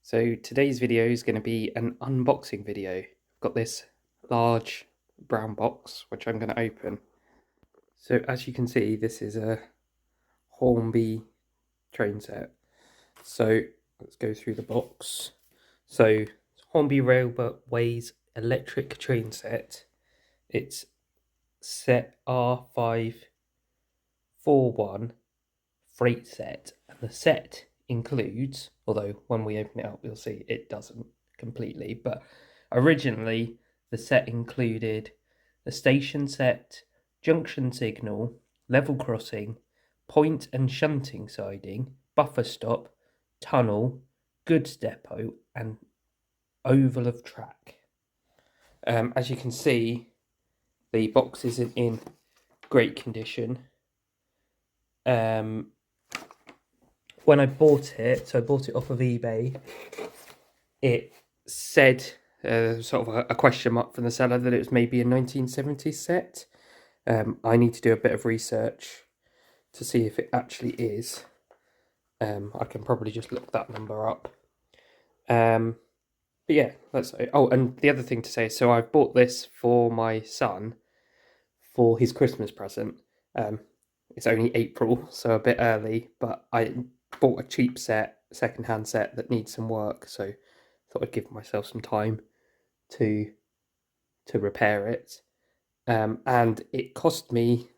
So today's video is going to be an unboxing video. I've got this large brown box which I'm going to open. So as you can see, this is a Hornby train set. So let's go through the box. So Hornby Railways electric train set. It's set R541 freight set, and the set includes, although when we open it up you'll see it doesn't completely, but originally the set included the station set, junction signal, level crossing, point and shunting siding, buffer stop, tunnel, goods depot and oval of track. As you can see, the box isn't in great condition. When I bought it, so I bought it off of eBay, it said, sort of a question mark from the seller, that it was maybe a 1970s set. I need to do a bit of research to see if it actually is. I can probably just look that number up. But yeah, oh, and the other thing to say, so I've bought this for my son for his Christmas present. It's only April, so a bit early, but I bought a cheap set, second-hand set that needs some work, so thought I'd give myself some time to repair it. And it cost me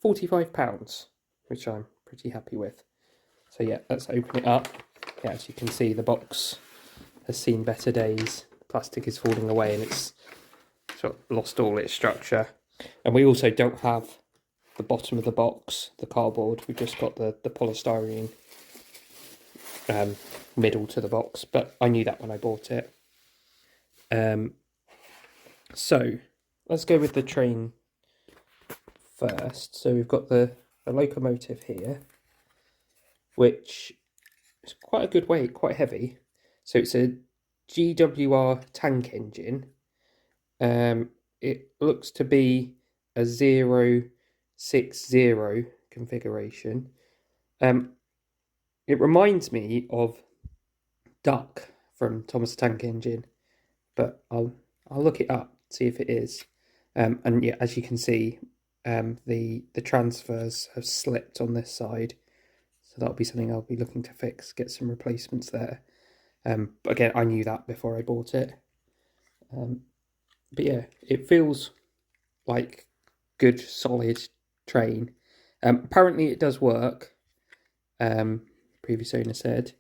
£45, which I'm pretty happy with. So yeah, let's open it up. Yeah, as you can see, the box has seen better days. The plastic is falling away and it's sort of lost all its structure. And we also don't have the bottom of the box, the cardboard. We've just got the polystyrene middle to the box, but I knew that when I bought it. So let's go with the train first. So we've got the locomotive here, which is quite a good weight, quite heavy. So it's a GWR tank engine. It looks to be a 060 configuration. It reminds me of Duck from Thomas the Tank Engine, but I'll look it up, see if it is. And yeah, as you can see, the transfers have slipped on this side, so that'll be something I'll be looking to fix, get some replacements there. But again, I knew that before I bought it. But yeah, it feels like good solid train. Apparently it does work. Previous owner said.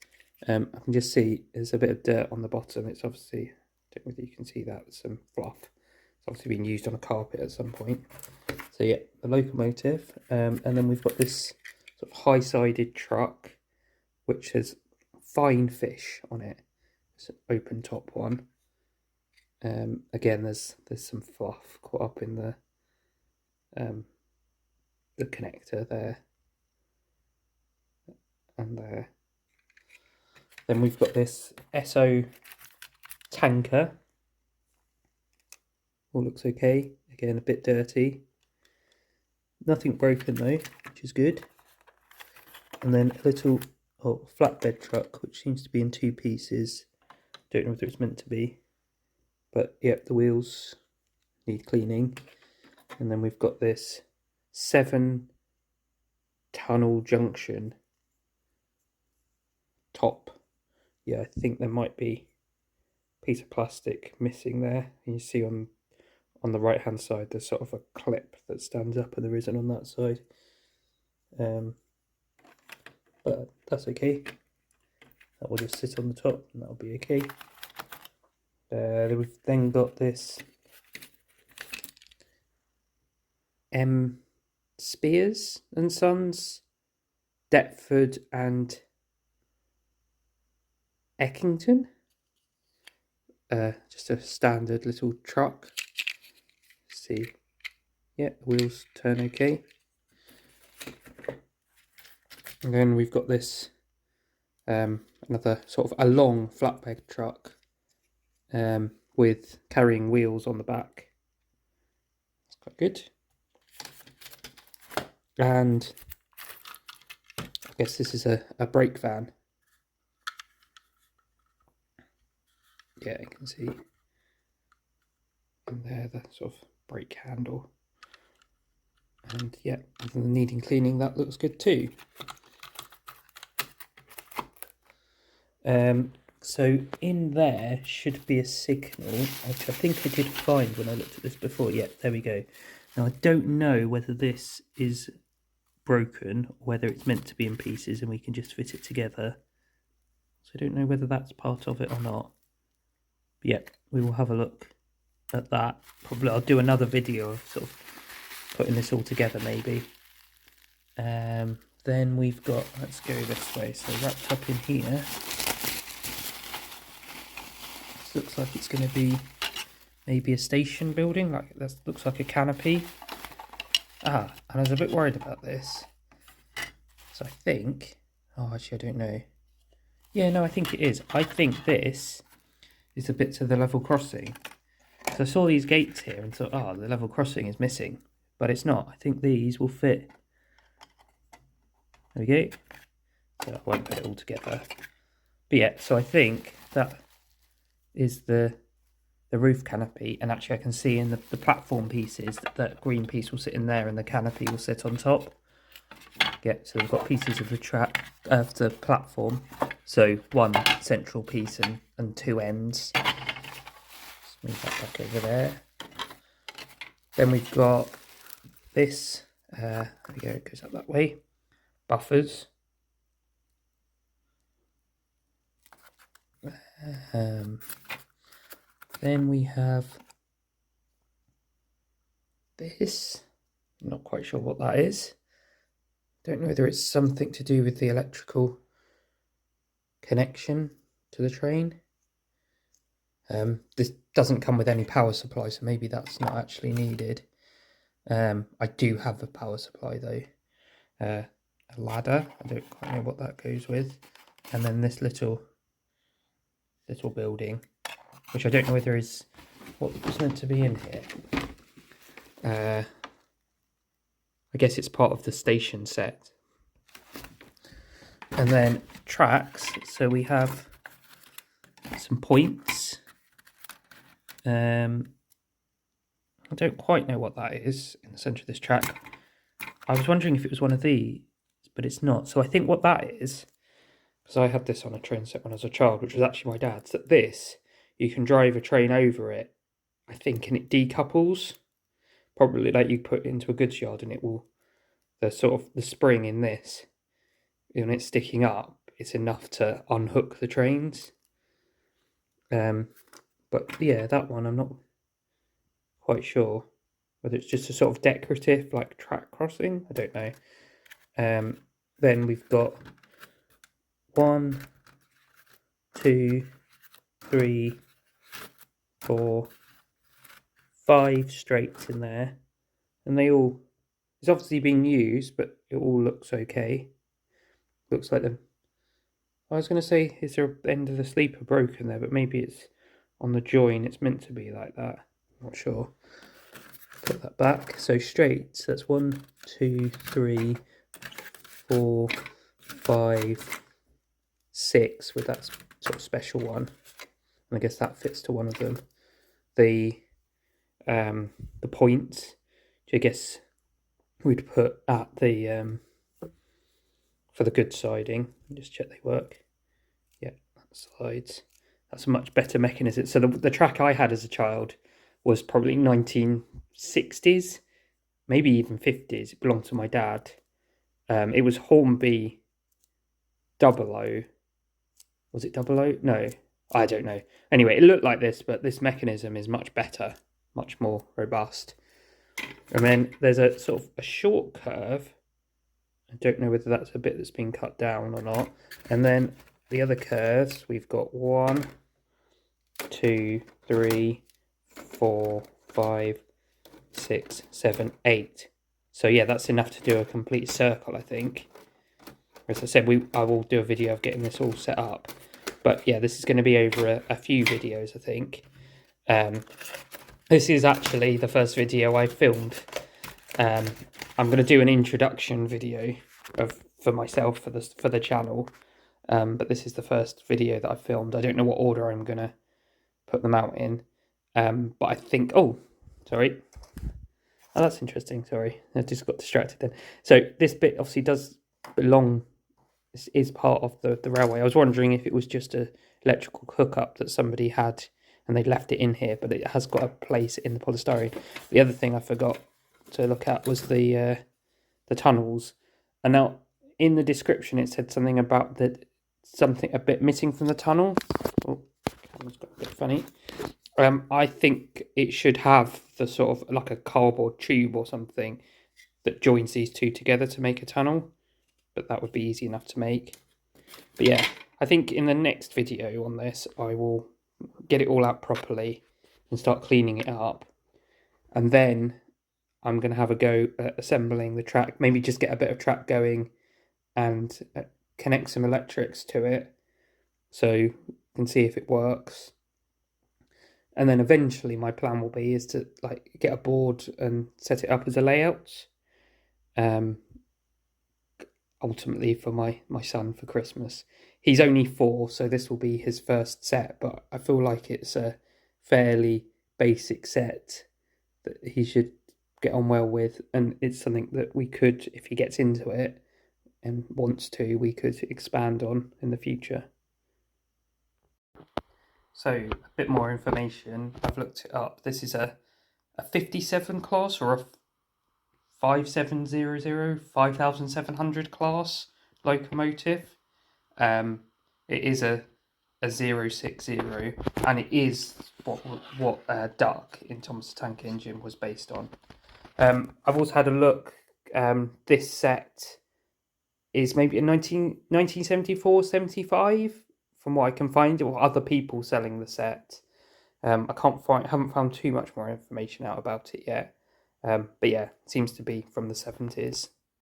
I can just see there's a bit of dirt on the bottom. It's obviously, I don't know whether you can see that, some fluff. It's obviously been used on a carpet at some point. So yeah, the locomotive, and then we've got this sort of high-sided truck, which has fine fish on it. It's an open top one. Again, there's some fluff caught up in the connector there and there. Then we've got this SO tanker. All looks okay. Again, a bit dirty. Nothing broken though, which is good. And then a little flatbed truck, which seems to be in two pieces. Don't know whether it's meant to be. But yep, the wheels need cleaning. And then we've got this 7 tunnel junction top. Yeah, I think there might be a piece of plastic missing there. And you see on the right hand side there's sort of a clip that stands up, and there isn't on that side. But that's okay. That will just sit on the top and that'll be okay. We've then got this Spears and Sons, Deptford and Eckington. Just a standard little truck. See, yeah, the wheels turn okay. And then we've got this another sort of a long flatbed truck with carrying wheels on the back. That's quite good. And I guess this is a brake van. yeah, you can see in there the sort of brake handle. And yeah, other than needing cleaning, that looks good too. So in there should be a signal, which I think I did find when I looked at this before. Yeah, there we go. Now I don't know whether this is broken or whether it's meant to be in pieces and we can just fit it together. So I don't know whether that's part of it or not. But yeah, we will have a look at that. Probably I'll do another video of sort of putting this all together maybe. Then we've got, let's go this way, so wrapped up in here, this looks like it's going to be maybe a station building, like that looks like a canopy. And I was a bit worried about this, so I think, oh actually I don't know, yeah no I think it is, I think this is the bits of the level crossing. So I saw these gates here and thought, oh the level crossing is missing, but it's not. I think these will fit. There we go. So I won't put it all together. But yeah, so I think that is the roof canopy, and actually I can see in the platform pieces that green piece will sit in there and the canopy will sit on top. Yeah, so we've got pieces of the track of the platform. So one central piece and two ends. Let's move that back over there. Then we've got this, there we go, it goes up that way. Buffers. Then we have this, I'm not quite sure what that is. Don't know whether it's something to do with the electrical connection to the train. This doesn't come with any power supply, so maybe that's not actually needed. I do have a power supply though. A ladder, I don't quite know what that goes with. And then this little building, which I don't know whether is what was meant to be in here. I guess it's part of the station set. And then tracks, so we have some points. I don't quite know what that is in the centre of this track. I was wondering if it was one of these, but it's not. So I think what that is, because I had this on a train set when I was a child, which was actually my dad's, that this, you can drive a train over it, I think, and it decouples. Probably like you put it into a goods yard and it will, the sort of the spring in this, when it's sticking up, it's enough to unhook the trains. But yeah, that one I'm not quite sure whether it's just a sort of decorative like track crossing, I don't know. Then we've got 1, 2, 3, 4, 5 straights in there, and they all, it's obviously being used, but it all looks okay. Looks like them. I was going to say, is there an end of the sleeper broken there, but maybe it's on the join, it's meant to be like that, I'm not sure. Put that back, so straights, that's 1, 2, 3, 4, 5, 6 with that sort of special one, and I guess that fits to one of them. The points, which I guess we'd put at the for the good siding. Just check they work. Yeah, that slides. That's a much better mechanism. So the track I had as a child was probably 1960s, maybe even 50s. It belonged to my dad. It was Hornby 00. Was it 00? No, I don't know. Anyway, it looked like this, but this mechanism is much better, much more robust. And then there's a sort of a short curve. I don't know whether that's a bit that's been cut down or not. And then the other curves, we've got 1, 2, 3, 4, 5, 6, 7, 8. So yeah, that's enough to do a complete circle, I think. As I said, I will do a video of getting this all set up. But yeah, this is going to be over a few videos, I think. This is actually the first video I filmed. I'm going to do an introduction video for myself for the channel. But this is the first video that I filmed. I don't know what order I'm going to put them out in. But I think, oh, sorry. Oh, that's interesting. Sorry, I just got distracted then. So this bit obviously does belong, is part of the railway. I was wondering if it was just a electrical hookup that somebody had and they left it in here, but it has got a place in the polystyrene. The other thing I forgot to look at was the tunnels. And now in the description it said something about something a bit missing from the tunnel. Oh, camera's got a bit funny. I think it should have the sort of like a cardboard tube or something that joins these two together to make a tunnel, but that would be easy enough to make. But yeah, I think in the next video on this, I will get it all out properly and start cleaning it up. And then I'm going to have a go at assembling the track, maybe just get a bit of track going and connect some electrics to it so you can see if it works. And then eventually my plan will be is to like get a board and set it up as a layout. Ultimately for my son for Christmas. He's only 4, so this will be his first set, but I feel like it's a fairly basic set that he should get on well with, and it's something that we could, if he gets into it and wants to, we could expand on in the future. So a bit more information, I've looked it up. This is a 57 class or a 5700, 5700 class locomotive. It is a 060, and it is what Duck in Thomas the Tank Engine was based on. I've also had a look. This set is maybe a 1974, 75, from what I can find, or other people selling the set. I haven't found too much more information out about it yet. But yeah, it seems to be from the 70s.